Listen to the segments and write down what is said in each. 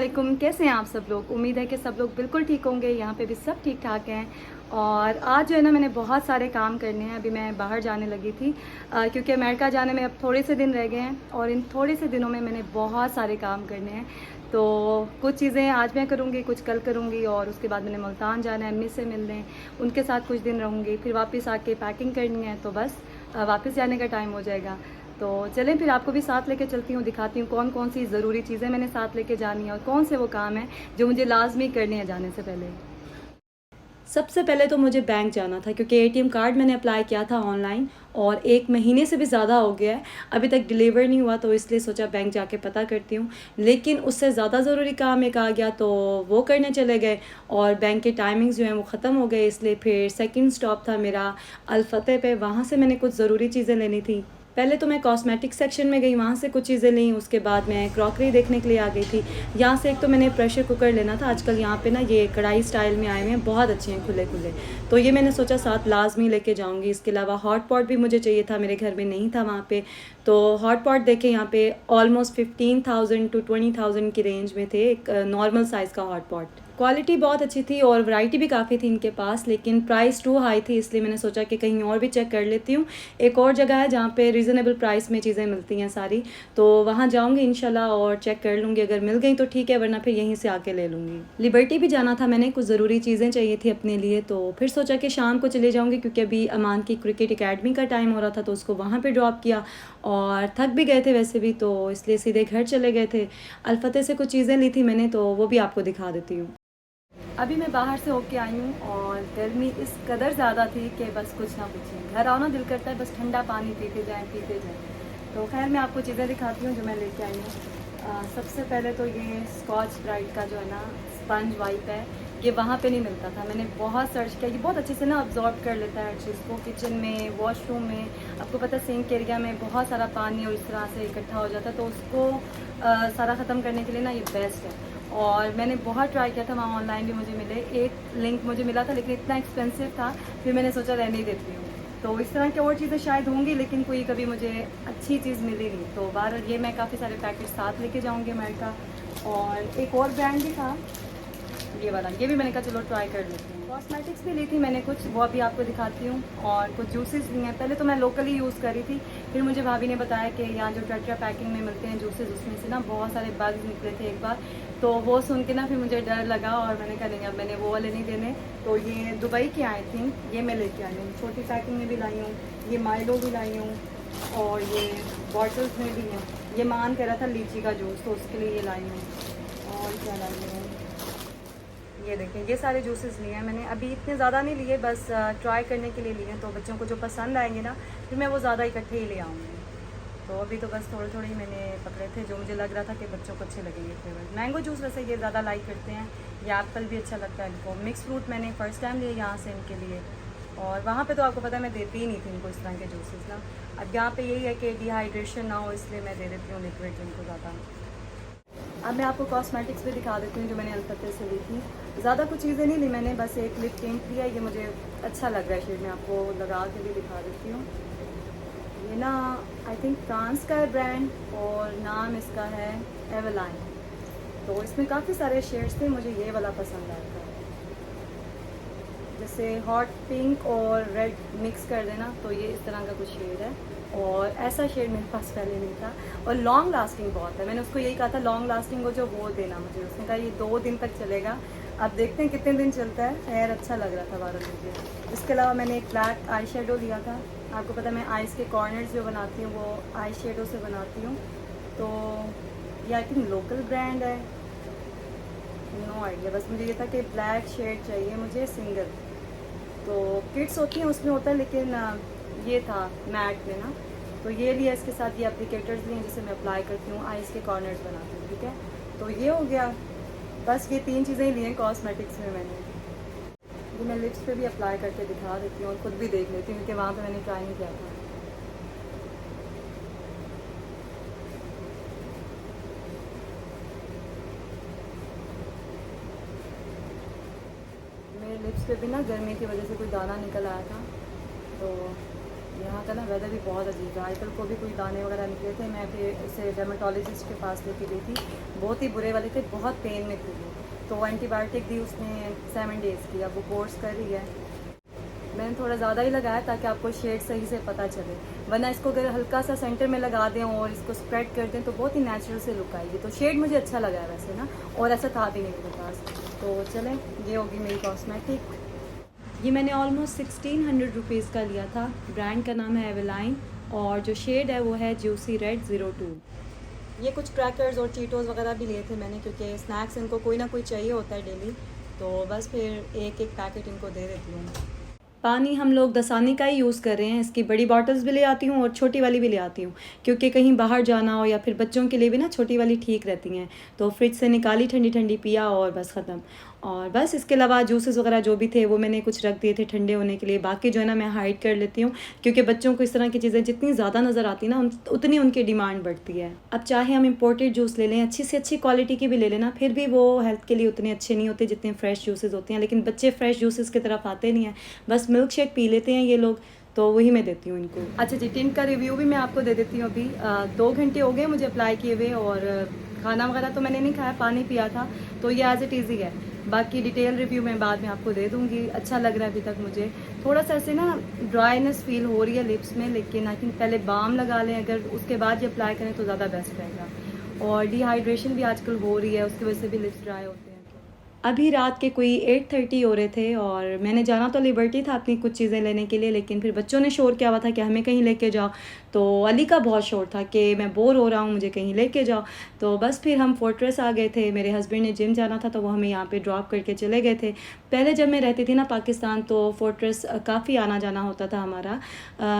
अस्सलामुअलैकुम। कैसे हैं आप सब लोग? उम्मीद है कि सब लोग बिल्कुल ठीक होंगे। यहाँ पे भी सब ठीक ठाक हैं। और आज जो है ना, मैंने बहुत सारे काम करने हैं। अभी मैं बाहर जाने लगी थी क्योंकि अमेरिका जाने में अब थोड़े से दिन रह गए हैं और इन थोड़े से दिनों में मैंने बहुत सारे काम करने हैं। तो कुछ चीज़ें आज मैं करूँगी, कुछ कल करूँगी और उसके बाद मैंने मुल्तान जाना है अम्मी से मिलने, उनके साथ कुछ दिन रहूँगी, फिर वापस आके पैकिंग करनी है। तो बस वापस जाने का टाइम हो जाएगा। तो चलें फिर आपको भी साथ लेके चलती हूँ, दिखाती हूँ कौन कौन सी ज़रूरी चीज़ें मैंने साथ लेके जानी है और कौन से वो काम हैं जो मुझे लाजमी करने हैं जाने से पहले। सबसे पहले तो मुझे बैंक जाना था क्योंकि एटीएम कार्ड मैंने अप्लाई किया था ऑनलाइन और 1 महीने से भी ज़्यादा हो गया है, अभी तक डिलीवर नहीं हुआ। तो इसलिए सोचा बैंक जाके पता करती हूँ। लेकिन उससे ज़्यादा ज़रूरी काम एक आ गया तो वो करने चले गए और बैंक के टाइमिंग्स जो हैं वो ख़त्म हो गए। इसलिए फिर सेकंड स्टॉप था मेरा अल-फतेह पे, वहाँ से मैंने कुछ ज़रूरी चीज़ें लेनी थी। पहले तो मैं कॉस्मेटिक सेक्शन में गई, वहाँ से कुछ चीज़ें लीं। उसके बाद मैं क्रॉकरी देखने के लिए आ गई थी। यहाँ से एक तो मैंने प्रेशर कुकर लेना था। आजकल यहाँ पे ना ये कढ़ाई स्टाइल में आए हुए हैं, बहुत अच्छे हैं, खुले खुले। तो ये मैंने सोचा साथ लाजमी लेके जाऊँगी। इसके अलावा हॉट पॉट भी मुझे चाहिए था, मेरे घर में नहीं था वहाँ पे। तो हॉट पॉट देखे यहाँ पे ऑलमोस्ट 15,000 टू 20,000 की रेंज में थे, एक नॉर्मल साइज़ का हॉट पॉट। क्वालिटी बहुत अच्छी थी और वैरायटी भी काफ़ी थी इनके पास, लेकिन प्राइस टू हाई थी। इसलिए मैंने सोचा कि कहीं और भी चेक कर लेती हूँ। एक और जगह है जहाँ पे रीज़नेबल प्राइस में चीज़ें मिलती हैं सारी, तो वहाँ जाऊँगी इंशाल्लाह और चेक कर लूँगी। अगर मिल गई तो ठीक है, वरना फिर यहीं से आके ले लूँगी। लिबर्टी भी जाना था मैंने, कुछ ज़रूरी चीज़ें चाहिए थी अपने लिए। तो फिर सोचा कि शाम को चले जाऊँगी क्योंकि अभी अमान की क्रिकेट अकेडमी का टाइम हो रहा था, तो उसको वहाँ पर ड्रॉप किया और थक भी गए थे वैसे भी, तो इसलिए सीधे घर चले गए थे। अल-फतेह से कुछ चीज़ें ली थी मैंने, तो वो भी आपको दिखा देती हूँ। अभी मैं बाहर से होके आई हूँ और गर्मी इस कदर ज़्यादा थी कि बस कुछ ना पूछें। घर आओ ना दिल करता है बस ठंडा पानी पीते जाएं पीते जाएं। तो खैर मैं आपको चीज़ें दिखाती हूँ जो मैं लेके आई हूँ। सबसे पहले तो ये स्कॉच ब्राइट का जो है ना स्पंज वाइप है, ये वहाँ पे नहीं मिलता था। मैंने बहुत सर्च किया, ये बहुत अच्छे से ना अब्जॉर्ब कर लेता है हर चीज़ को। किचन में, वॉशरूम में, आपको पता है सिंक एरिया में बहुत सारा पानी और इस तरह से इकट्ठा हो जाता है, तो उसको सारा ख़त्म करने के लिए ना ये बेस्ट है। और मैंने बहुत ट्राई किया था, वहाँ ऑनलाइन भी मुझे मिले, एक लिंक मुझे मिला था लेकिन इतना एक्सपेंसिव था, फिर मैंने सोचा रहने ही देती हूँ। तो इस तरह की और चीज़ें शायद होंगी लेकिन कोई कभी मुझे अच्छी चीज़ मिली नहीं। तो बाहर ये मैं काफ़ी सारे पैकेट साथ लेके जाऊँगी अमेरिका। और एक और ब्रांड भी था ये वाला, ये भी मैंने कहा चलो ट्राई कर लेती हूँ। कॉस्मेटिक्स भी ली थी मैंने कुछ, वो अभी आपको दिखाती हूँ। और कुछ जूसेस लिए हैं। पहले तो मैं लोकली यूज़ करी थी, फिर मुझे भाभी ने बताया कि यहाँ जो टेट्रा पैकिंग में मिलते हैं जूसेस, उसमें से ना बहुत सारे बग्स निकले थे एक बार। तो वो सुन के ना फिर मुझे डर लगा और मैंने कहा नहीं, अब मैंने वो वाले नहीं देने। तो ये दुबई के आए थे, ये मैं लेके आई हूँ। छोटी पैकिंग में भी लाई हूँ, ये माइलो भी लाई हूँ और ये बॉटल्स में भी हैं। ये मान कह रहा था लीची का जूस, तो उसके लिए ये लाई हूँ। और क्या लाई हूँ, ये देखें, ये सारे जूसेस लिए हैं मैंने। अभी इतने ज़्यादा नहीं लिए, बस ट्राई करने के लिए लिए हैं। तो बच्चों को जो पसंद आएंगे ना फिर मैं वो ज़्यादा इकट्ठे ही ले आऊँगी। तो अभी तो बस थोड़े थोड़े ही मैंने पकड़े थे जो मुझे लग रहा था कि बच्चों को अच्छे लगेंगे फ्लेवर। मैंगो जूस वैसे ये ज़्यादा लाइक करते हैं, या एप्पल भी अच्छा लगता है इनको। मिक्स फ्रूट मैंने फ़र्स्ट टाइम लिए यहाँ से इनके लिए, और वहाँ पे तो आपको पता है मैं देती ही नहीं थी इनको इस तरह के जूसेस ना। अब यहाँ पे यही है कि डिहाइड्रेशन ना हो, इसलिए मैं दे देती हूँ लिक्विड इनको ज़्यादा। अब मैं आपको कॉस्मेटिक्स भी दिखा देती हूँ जो मैंने अल-फतेह से ली थी। ज़्यादा कुछ चीज़ें नहीं ली मैंने, बस एक लिप टिंट लिया, ये मुझे अच्छा लग रहा है शेड, मैं आपको लगा के भी दिखा देती हूँ। ये ना आई थिंक फ्रांस का है ब्रांड और नाम इसका है एवलाइन। तो इसमें काफ़ी सारे शेड्स थे, मुझे ये वाला पसंद आया था। जैसे हॉट पिंक और रेड मिक्स कर देना, तो ये इस तरह का कुछ शेड है। और ऐसा शेड मेरे पास पहले नहीं था और लॉन्ग लास्टिंग बहुत है। मैंने उसको यही कहा था लॉन्ग लास्टिंग हो जो वो देना मुझे, उसने कहा ये 2 दिन तक चलेगा। अब देखते हैं कितने दिन चलता है। खैर अच्छा लग रहा था 12 मुझे। इसके अलावा मैंने एक ब्लैक आई शेडो लिया था। आपको पता है मैं आइज़ के कॉर्नर्स जो बनाती हूँ वो आई शेडो से बनाती हूँ। तो ये आई थिंक लोकल ब्रांड है, नो आइडिया। बस मुझे ये था कि ब्लैक शेड चाहिए मुझे सिंगल। तो किट्स होती हैं उसमें होता है, लेकिन ये था मैट में ना, तो ये लिया। इसके साथ ये एप्लीकेटर्स लिए जिसे मैं अप्लाई करती हूँ, आइज़ के कॉर्नर्स बनाती हूँ, ठीक है। तो ये हो गया, बस ये 3 चीज़ें ही ली हैं कॉस्मेटिक्स में मैंने। ये मैं लिप्स पे भी अप्लाई करके दिखा देती हूँ और ख़ुद भी देख लेती हूँ क्योंकि वहाँ पे मैंने ट्राई नहीं किया था। मेरे लिप्स पे भी ना गर्मी की वजह से कोई दाना निकल आया था, तो यहाँ का ना वेदर भी बहुत अजीब है। आजकल को भी कोई दाने वगैरह निकले थे, मैं फिर इसे डर्मेटोलॉजिस्ट के पास लेके गई थी, बहुत ही बुरे वाले थे, बहुत पेन में थी वो। तो एंटीबायोटिक दी उसने 7 डेज़ की, अब वो कोर्स कर रही है। मैंने थोड़ा ज़्यादा ही लगाया ताकि आपको शेड सही से पता चले, वरना इसको अगर हल्का सा सेंटर में लगा दें और इसको स्प्रेड कर दें तो बहुत ही नेचुरल से लुक आएगी। तो शेड मुझे अच्छा लगा है वैसे ना, और ऐसा था भी नहीं मेरे पास। तो चलें, ये होगी मेरी कॉस्मेटिक। ये मैंने ऑलमोस्ट 1600 रुपीज़ का लिया था। ब्रांड का नाम है एवेलाइन और जो शेड है वो है जूसी रेड 02। ये कुछ क्रैकर्स और चीटोज़ वगैरह भी लिए थे मैंने, क्योंकि स्नैक्स इनको कोई ना कोई चाहिए होता है डेली, तो बस फिर एक एक पैकेट इनको दे देती हूँ। पानी हम लोग दसानी का ही यूज़ कर रहे हैं। इसकी बड़ी बॉटल्स भी ले आती हूँ और छोटी वाली भी ले आती हूँ, क्योंकि कहीं बाहर जाना हो या फिर बच्चों के लिए भी ना छोटी वाली ठीक रहती हैं। तो फ्रिज से निकाली, ठंडी ठंडी पिया और बस ख़त्म। और बस इसके अलावा जूसेस वगैरह जो भी थे वो मैंने कुछ रख दिए थे ठंडे होने के लिए। बाकी जो है ना मैं हाइड कर लेती हूँ, क्योंकि बच्चों को इस तरह की चीज़ें जितनी ज़्यादा नज़र आती है ना उतनी उनकी डिमांड बढ़ती है। अब चाहे हम इम्पोर्टेड जूस ले लें, अच्छी से अच्छी क्वालिटी की भी ले लेना, फिर भी वो हेल्थ के लिए उतने अच्छे नहीं होते जितने फ्रेश जूसेस होते हैं। लेकिन बच्चे फ्रेश जूसेस की तरफ आते नहीं हैं, बस मिल्क शेक पी लेते हैं ये लोग, तो वही मैं देती हूँ इनको। अच्छा जी, टिंट का रिव्यू भी मैं आपको दे देती हूँ। अभी 2 घंटे हो गए मुझे अप्लाई किए हुए, और खाना वगैरह तो मैंने नहीं खाया, पानी पिया था, तो ये एज इट इज़ ही है। बाकी डिटेल रिव्यू मैं बाद में आपको दे दूँगी। अच्छा लग रहा है अभी तक मुझे। थोड़ा सा ऐसे ना ड्राइनेस फील हो रही है लिप्स में, लेकिन आई थिंक पहले बाम लगा लें, अगर उसके बाद ये अप्लाई करें तो ज़्यादा बेस्ट रहेगा। और डिहाइड्रेशन भी आजकल हो रही है, उसकी वजह से भी लिप्स ड्राई होते हैं। अभी रात के कोई 8:30 हो रहे थे और मैंने जाना तो लिबर्टी था अपनी कुछ चीज़ें लेने के लिए, लेकिन फिर बच्चों ने शोर किया हुआ था कि हमें कहीं लेके जाओ। तो अली का बहुत शोर था कि मैं बोर हो रहा हूँ, मुझे कहीं लेके जाओ। तो बस फिर हम फोर्ट्रेस आ गए थे। मेरे हस्बैंड ने जिम जाना था तो वो हमें यहाँ पे ड्रॉप करके चले गए थे। पहले जब मैं रहती थी ना पाकिस्तान, तो फोर्ट्रेस काफ़ी आना जाना होता था हमारा।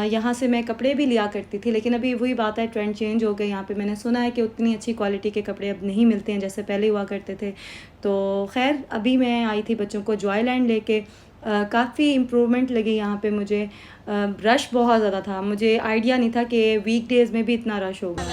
यहाँ से मैं कपड़े भी लिया करती थी, लेकिन अभी वही बात है, ट्रेंड चेंज हो गए। यहाँ पे मैंने सुना है कि उतनी अच्छी क्वालिटी के कपड़े अब नहीं मिलते हैं जैसे पहले हुआ करते थे। तो खैर अभी मैं आई थी बच्चों को जॉयलैंड लेके। काफ़ी इम्प्रूवमेंट लगी यहाँ पे मुझे। रश बहुत ज़्यादा था, मुझे आइडिया नहीं था कि वीकडेज़ में भी इतना रश होगा।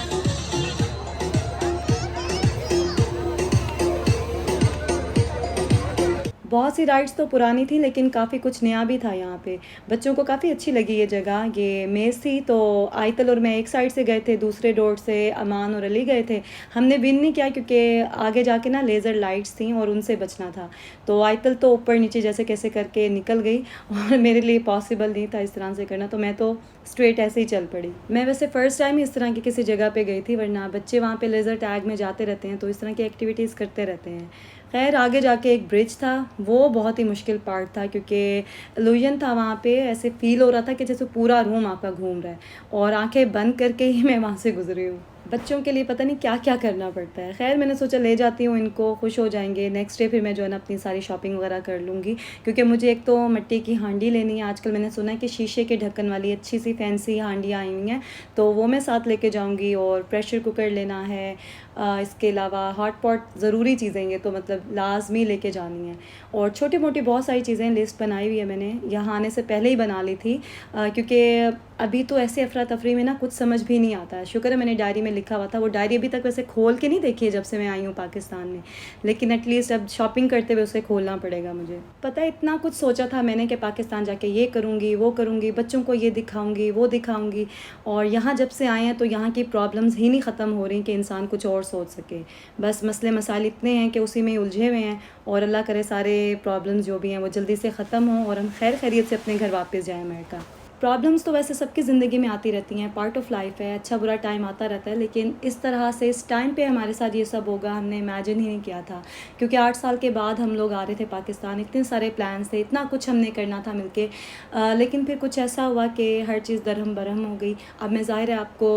बहुत सी राइड्स तो पुरानी थी, लेकिन काफ़ी कुछ नया भी था यहाँ पे। बच्चों को काफ़ी अच्छी लगी ये जगह। ये मेज़ थी, तो आयतल और मैं एक साइड से गए थे, दूसरे डोर से अमान और अली गए थे। हमने विन नहीं किया क्योंकि आगे जाके ना लेज़र लाइट्स थी और उनसे बचना था। तो आयतल तो ऊपर नीचे जैसे कैसे करके निकल गई और मेरे लिए पॉसिबल नहीं था इस तरह से करना, तो मैं तो स्ट्रेट ऐसे ही चल पड़ी। मैं वैसे फ़र्स्ट टाइम इस तरह की किसी जगह पे गई थी, वरना बच्चे वहाँ पे लेज़र टैग में जाते रहते हैं, तो इस तरह की एक्टिविटीज़ करते रहते हैं। खैर आगे जाके एक ब्रिज था, वो बहुत ही मुश्किल पार्ट था, क्योंकि इल्यूजन था वहाँ पे। ऐसे फ़ील हो रहा था कि जैसे पूरा रूम आपका घूम रहा है, और आंखें बंद करके ही मैं वहाँ से गुजरी हूँ। बच्चों के लिए पता नहीं क्या क्या करना पड़ता है। खैर मैंने सोचा ले जाती हूँ इनको, खुश हो जाएंगे। नेक्स्ट डे फिर मैं जो है ना अपनी सारी शॉपिंग वगैरह कर लूँगी, क्योंकि मुझे एक तो मिट्टी की हांडी लेनी है। आजकल मैंने सुना है कि शीशे के ढक्कन वाली अच्छी सी फैंसी हांडियाँ आई हुई हैं, तो वो मैं साथ लेके जाऊँगी। और प्रेशर कुकर लेना है। इसके अलावा हॉट पॉट ज़रूरी चीज़ें ये तो मतलब लाजमी लेके जानी है। और छोटी मोटी बहुत सारी चीज़ें लिस्ट बनाई हुई है मैंने, यहाँ आने से पहले ही बना ली थी, क्योंकि अभी तो ऐसे अफरा तफरी में ना कुछ समझ भी नहीं आता है। शुक्र है मैंने डायरी में लिखा हुआ था, वो डायरी अभी तक वैसे खोल के नहीं देखी है जब से मैं आई हूँ पाकिस्तान में, लेकिन एटलीस्ट अब शॉपिंग करते हुए उसे खोलना पड़ेगा मुझे। पता है इतना कुछ सोचा था मैंने कि पाकिस्तान जाके ये करूँगी वो करूँगी, बच्चों को ये दिखाऊँगी वो दिखाऊँगी, और यहाँ जब से आए हैं तो यहाँ की प्रॉब्लम्स ही नहीं ख़त्म हो रही कि इंसान कुछ और सोच सके। बस मसले मसाइल इतने हैं कि उसी में उलझे हुए हैं, और अल्लाह करे सारे प्रॉब्लम्स जो भी हैं वो जल्दी से ख़त्म हों और हम खैर खैरियत से अपने घर वापस जाएँ अमेरिका। प्रॉब्लम्स तो वैसे सबकी ज़िंदगी में आती रहती हैं, पार्ट ऑफ लाइफ है, अच्छा बुरा टाइम आता रहता है, लेकिन इस तरह से इस टाइम पे हमारे साथ ये सब होगा हमने इमेजिन ही नहीं किया था। क्योंकि 8 साल के बाद हम लोग आ रहे थे पाकिस्तान, इतने सारे प्लान्स थे, इतना कुछ हमने करना था मिलके, लेकिन फिर कुछ ऐसा हुआ कि हर चीज़ दरहम बरहम हो गई। अब मैं ज़ाहिर है आपको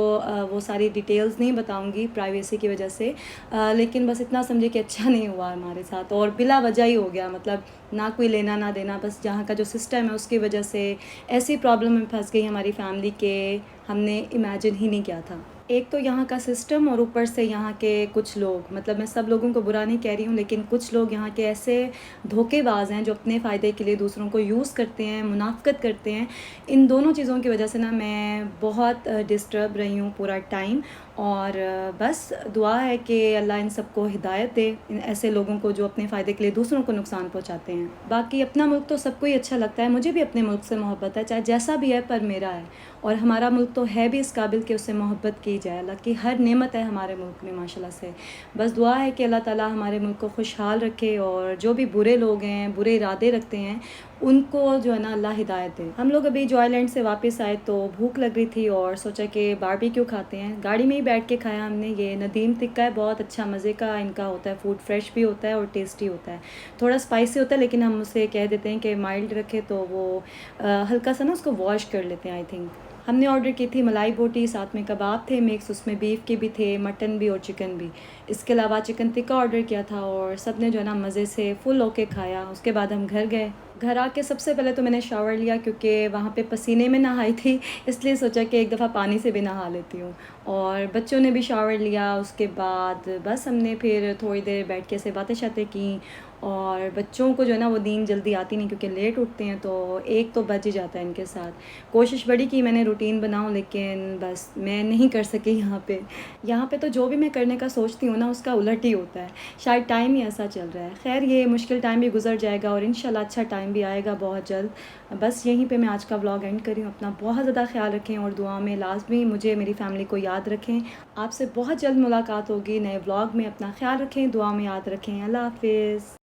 वो सारी डिटेल्स नहीं बताऊँगी प्राइवेसी की वजह से, लेकिन बस इतना समझे कि अच्छा नहीं हुआ हमारे साथ, और बिला वजह ही हो गया, मतलब ना कोई लेना ना देना, बस जहाँ का जो सिस्टम है उसकी वजह से ऐसी प्रॉब्लम में फंस गई हमारी फैमिली के हमने इमेजिन ही नहीं किया था। एक तो यहाँ का सिस्टम, और ऊपर से यहाँ के कुछ लोग, मतलब मैं सब लोगों को बुरा नहीं कह रही हूँ, लेकिन कुछ लोग यहाँ के ऐसे धोखेबाज हैं जो अपने फ़ायदे के लिए दूसरों को यूज़ करते हैं, मुनाफ़कत करते हैं। इन दोनों चीज़ों की वजह से ना मैं बहुत डिस्टर्ब रही हूँ पूरा टाइम, और बस दुआ है कि अल्लाह इन सबको हिदायत दे, इन ऐसे लोगों को जो अपने फ़ायदे के लिए दूसरों को नुकसान पहुँचाते हैं। बाकी अपना मुल्क तो सबको ही अच्छा लगता है, मुझे भी अपने मुल्क से मोहब्बत है, चाहे जैसा भी है पर मेरा है, और हमारा मुल्क तो है भी इस काबिल कि उससे मोहब्बत की जाए। अल्लाह की हर नेमत है हमारे मुल्क में माशाल्लाह से। बस दुआ है कि अल्लाह ताला हमारे मुल्क को खुशहाल रखे और जो भी बुरे लोग हैं, बुरे इरादे रखते हैं, उनको जो है ना अल्लाह हिदायत दे। हम लोग अभी जॉयलैंड से वापस आए तो भूख लग रही थी और सोचा कि बारबेक्यू खाते हैं। गाड़ी में ही बैठ के खाया हमने। ये नदीम टिक्का है, बहुत अच्छा मज़े का इनका होता है फूड, फ्रेश भी होता है और टेस्टी होता है। थोड़ा स्पाइसी होता है लेकिन हम उसे कह देते हैं कि माइल्ड रखे तो वो हल्का सा ना उसको वॉश कर लेते हैं आई थिंक। हमने ऑर्डर की थी मलाई बोटी, साथ में कबाब थे मिक्स, उसमें बीफ के भी थे, मटन भी और चिकन भी। इसके अलावा चिकन टिक्का ऑर्डर किया था और सब ने जो है ना मज़े से फुल होके खाया। उसके बाद हम घर गए। घर आके सबसे पहले तो मैंने शावर लिया क्योंकि वहाँ पे पसीने में नहाई थी, इसलिए सोचा कि एक दफ़ा पानी से भी नहा लेती हूँ। और बच्चों ने भी शावर लिया। उसके बाद बस हमने फिर थोड़ी देर बैठ के ऐसे बातें शातें की। और बच्चों को जो है ना वो नींद जल्दी आती नहीं क्योंकि लेट उठते हैं, तो एक तो बज ही जाता है इनके साथ। कोशिश बड़ी की मैंने रूटीन बनाऊं लेकिन बस मैं नहीं कर सकी यहाँ पे तो जो भी मैं करने का सोचती हूँ ना उसका उलट ही होता है। शायद टाइम ही ऐसा चल रहा है। खैर ये मुश्किल टाइम भी गुजर जाएगा और इंशाल्लाह अच्छा टाइम भी आएगा बहुत जल्द। बस यहीं पे मैं आज का व्लॉग एंड करी हूँ। अपना बहुत ज़्यादा ख्याल रखें और दुआ में लाजमी मुझे मेरी फ़ैमिली को याद रखें। आपसे बहुत जल्द मुलाकात होगी नए व्लॉग में। अपना ख्याल रखें, दुआ में याद रखें। अल्लाह हाफिज़।